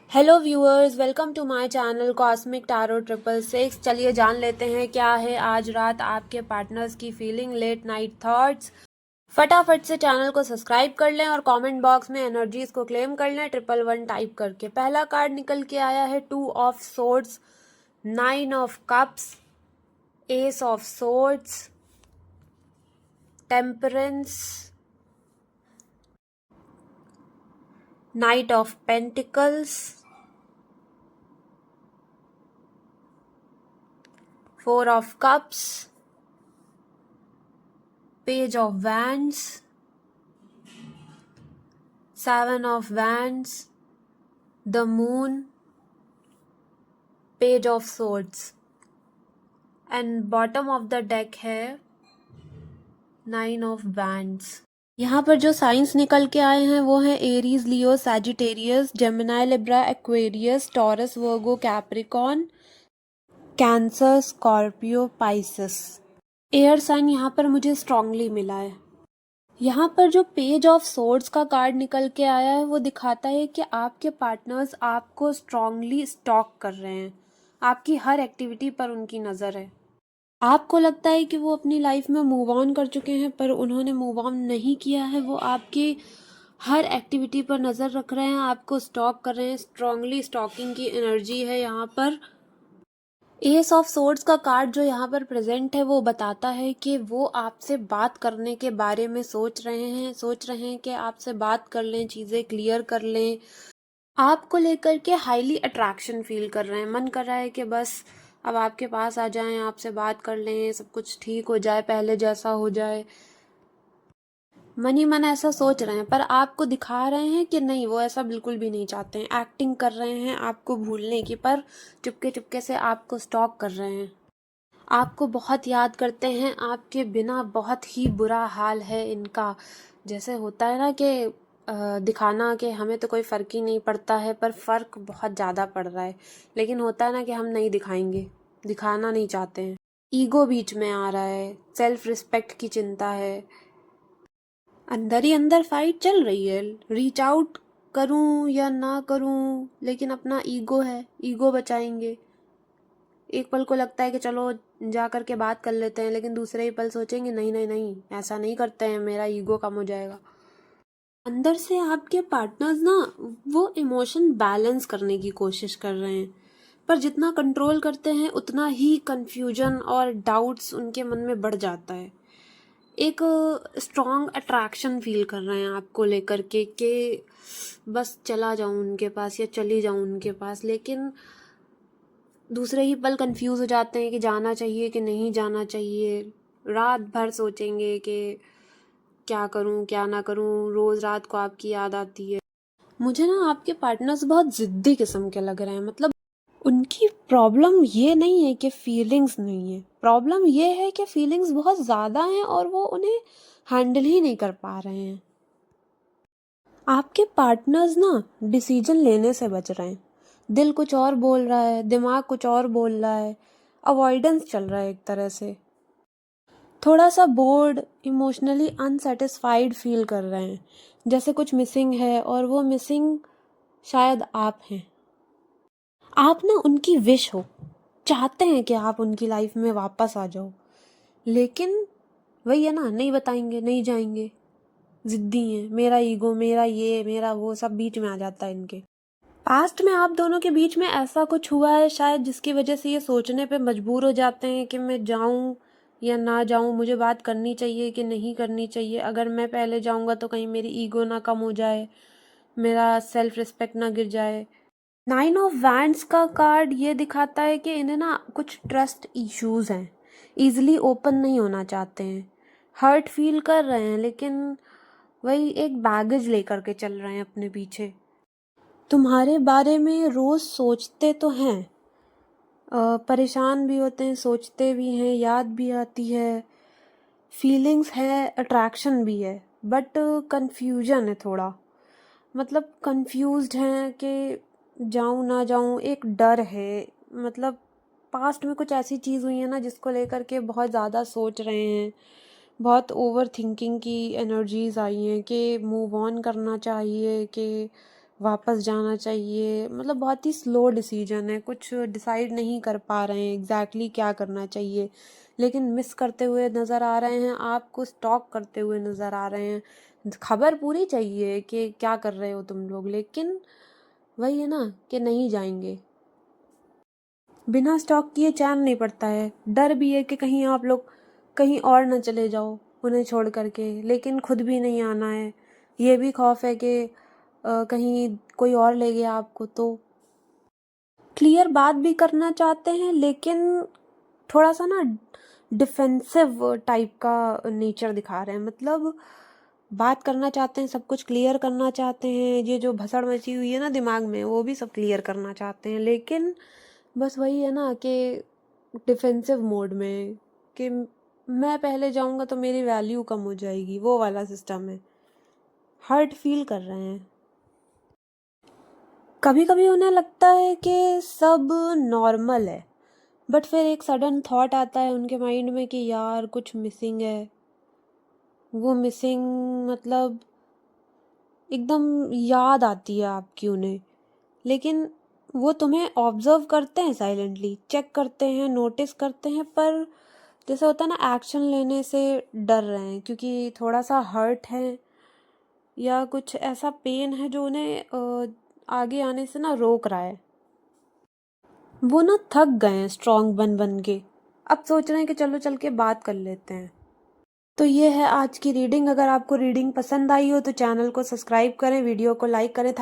Hello viewers, welcome to my channel cosmic tarot 666। चलिए जान लेते हैं क्या है आज रात आपके पार्टनर्स की फीलिंग, लेट नाइट थॉट्स। फटाफट से चैनल को सब्सक्राइब कर लें और कमेंट बॉक्स में एनर्जीज को क्लेम कर लें 111 टाइप करके। पहला कार्ड निकल के आया है 2 of swords, 9 of cups, S of swords, temperance, night of pentacles, 4 of cups, page of wands, 7 of wands, the moon, page of swords and bottom of the deck है 9 of wands. यहाँ पर जो science निकल के आए हैं वो हैं Aries, Leo, Sagittarius, Gemini, Libra, Aquarius, Taurus, Virgo, Capricorn, Cancer, Scorpio, Pisces. Air sign यहाँ पर मुझे स्ट्रांगली मिला है। यहाँ पर जो पेज ऑफ सोर्ड्स का कार्ड निकल के आया है वो दिखाता है कि आपके पार्टनर्स आपको स्ट्रांगली स्टॉक कर रहे हैं, आपकी हर एक्टिविटी पर उनकी नज़र है। आपको लगता है कि वो अपनी लाइफ में मूव ऑन कर चुके हैं, पर उन्होंने मूव ऑन नहीं किया है। वो आपके हर एक्टिविटी पर नज़र रख रहे हैं, आपको स्टॉक कर रहे हैं। स्ट्रांगली स्टॉकिंग की एनर्जी है यहाँ पर। एस ऑफ सोर्ड्स का कार्ड जो यहाँ पर प्रेजेंट है वो बताता है कि वो आपसे बात करने के बारे में सोच रहे हैं कि आपसे बात कर लें, चीज़ें क्लियर कर लें। आपको लेकर के हाईली अट्रैक्शन फील कर रहे हैं, मन कर रहा है कि बस अब आपके पास आ जाएं, आपसे बात कर लें, सब कुछ ठीक हो जाए, पहले जैसा हो जाए। मन ही मन ऐसा सोच रहे हैं, पर आपको दिखा रहे हैं कि नहीं, वो ऐसा बिल्कुल भी नहीं चाहते हैं। एक्टिंग कर रहे हैं आपको भूलने की, पर चुपके चुपके से आपको स्टॉक कर रहे हैं। आपको बहुत याद करते हैं, आपके बिना बहुत ही बुरा हाल है इनका। जैसे होता है ना कि दिखाना कि हमें तो कोई फ़र्क ही नहीं पड़ता है, पर फ़र्क बहुत ज़्यादा पड़ रहा है। लेकिन होता है ना कि हम नहीं दिखाएंगे, दिखाना नहीं चाहते हैं। ईगो बीच में आ रहा है, सेल्फ रिस्पेक्ट की चिंता है, अंदर ही अंदर फाइट चल रही है। रीच आउट करूं या ना करूं, लेकिन अपना ईगो है, ईगो बचाएंगे। एक पल को लगता है कि चलो जा कर के बात कर लेते हैं, लेकिन दूसरे ही पल सोचेंगे नहीं नहीं नहीं, ऐसा नहीं करते हैं, मेरा ईगो कम हो जाएगा। अंदर से आपके पार्टनर्स ना वो इमोशन बैलेंस करने की कोशिश कर रहे हैं, पर जितना कंट्रोल करते हैं उतना ही कंफ्यूजन और डाउट्स उनके मन में बढ़ जाता है। एक स्ट्रॉन्ग अट्रैक्शन फील कर रहे हैं आपको लेकर के कि बस चला जाऊं उनके पास या चली जाऊं उनके पास, लेकिन दूसरे ही पल कंफ्यूज हो जाते हैं कि जाना चाहिए कि नहीं जाना चाहिए। रात भर सोचेंगे कि क्या करूं क्या ना करूं, रोज रात को आपकी याद आती है। मुझे ना आपके पार्टनर्स बहुत जिद्दी किस्म के लग रहे हैं। मतलब उनकी प्रॉब्लम ये नहीं है कि फीलिंग्स नहीं है, प्रॉब्लम ये है कि फीलिंग्स बहुत ज़्यादा हैं और वो उन्हें हैंडल ही नहीं कर पा रहे हैं। आपके पार्टनर्स ना डिसीजन लेने से बच रहे हैं। दिल कुछ और बोल रहा है, दिमाग कुछ और बोल रहा है, अवॉइडेंस चल रहा है एक तरह से। थोड़ा सा बोर्ड, इमोशनली अनसेटिस्फाइड फील कर रहे हैं, जैसे कुछ मिसिंग है, और वो मिसिंग शायद आप हैं। आप ना उनकी विश हो, चाहते हैं कि आप उनकी लाइफ में वापस आ जाओ, लेकिन वही है ना, नहीं बताएंगे, नहीं जाएंगे, जिद्दी हैं। मेरा ईगो, मेरा ये, मेरा वो, सब बीच में आ जाता है इनके। पास्ट में आप दोनों के बीच में ऐसा कुछ हुआ है शायद, जिसकी वजह से ये सोचने पे मजबूर हो जाते हैं कि मैं जाऊं या ना जाऊं, मुझे बात करनी चाहिए कि नहीं करनी चाहिए। अगर मैं पहले जाऊंगा तो कहीं मेरी ईगो ना कम हो जाए, मेरा सेल्फ रिस्पेक्ट ना गिर जाए। 9 ऑफ वैंड्स का कार्ड ये दिखाता है कि इन्हें ना कुछ ट्रस्ट इश्यूज हैं, ईजिली ओपन नहीं होना चाहते हैं, हर्ट फील कर रहे हैं, लेकिन वही एक बैगेज लेकर के चल रहे हैं अपने पीछे। तुम्हारे बारे में रोज सोचते तो हैं, परेशान भी होते हैं, सोचते भी हैं, याद भी आती है, फीलिंग्स है, अट्रैक्शन भी है, बट कंफ्यूजन है थोड़ा। मतलब कंफ्यूज्ड हैं कि जाऊं ना जाऊं, एक डर है। मतलब पास्ट में कुछ ऐसी चीज़ हुई है ना जिसको लेकर के बहुत ज़्यादा सोच रहे हैं, बहुत ओवर थिंकिंग की एनर्जीज आई हैं कि मूव ऑन करना चाहिए, कि वापस जाना चाहिए, मतलब बहुत ही स्लो डिसीजन है, कुछ डिसाइड नहीं कर पा रहे हैं एग्जैक्टली क्या करना चाहिए, लेकिन मिस करते हुए नज़र आ रहे हैं, आपको स्टॉक करते हुए नज़र आ रहे हैं। खबर पूरी चाहिए कि क्या कर रहे हो तुम लोग, लेकिन वही है ना कि नहीं जाएंगे। बिना स्टॉक किए चैन नहीं पड़ता है, डर भी है कि कहीं आप लोग कहीं और ना चले जाओ उन्हें छोड़ करके, लेकिन खुद भी नहीं आना है। ये भी खौफ है कि कहीं कोई और ले गया आपको तो। क्लियर बात भी करना चाहते हैं, लेकिन थोड़ा सा ना डिफेंसिव टाइप का नेचर दिखा रहे हैं, मतलब बात करना चाहते हैं, सब कुछ क्लियर करना चाहते हैं, ये जो भसड़ मची हुई है ना दिमाग में वो भी सब क्लियर करना चाहते हैं, लेकिन बस वही है ना कि डिफेंसिव मोड में, कि मैं पहले जाऊंगा तो मेरी वैल्यू कम हो जाएगी, वो वाला सिस्टम है। हर्ट फील कर रहे हैं। कभी कभी उन्हें लगता है कि सब नॉर्मल है, बट फिर एक सडन थॉट आता है उनके माइंड में कि यार कुछ मिसिंग है। वो मिसिंग मतलब एकदम याद आती है आपकी उन्हें, लेकिन वो तुम्हें ऑब्जर्व करते हैं, साइलेंटली चेक करते हैं, नोटिस करते हैं, पर जैसे होता है ना एक्शन लेने से डर रहे हैं, क्योंकि थोड़ा सा हर्ट है या कुछ ऐसा पेन है जो उन्हें आगे आने से ना रोक रहा है। वो ना थक गए हैं स्ट्रॉन्ग बन बन के, अब सोच रहे हैं कि चलो चल के बात कर लेते हैं। तो ये है आज की रीडिंग। अगर आपको रीडिंग पसंद आई हो तो चैनल को सब्सक्राइब करें, वीडियो को लाइक करें।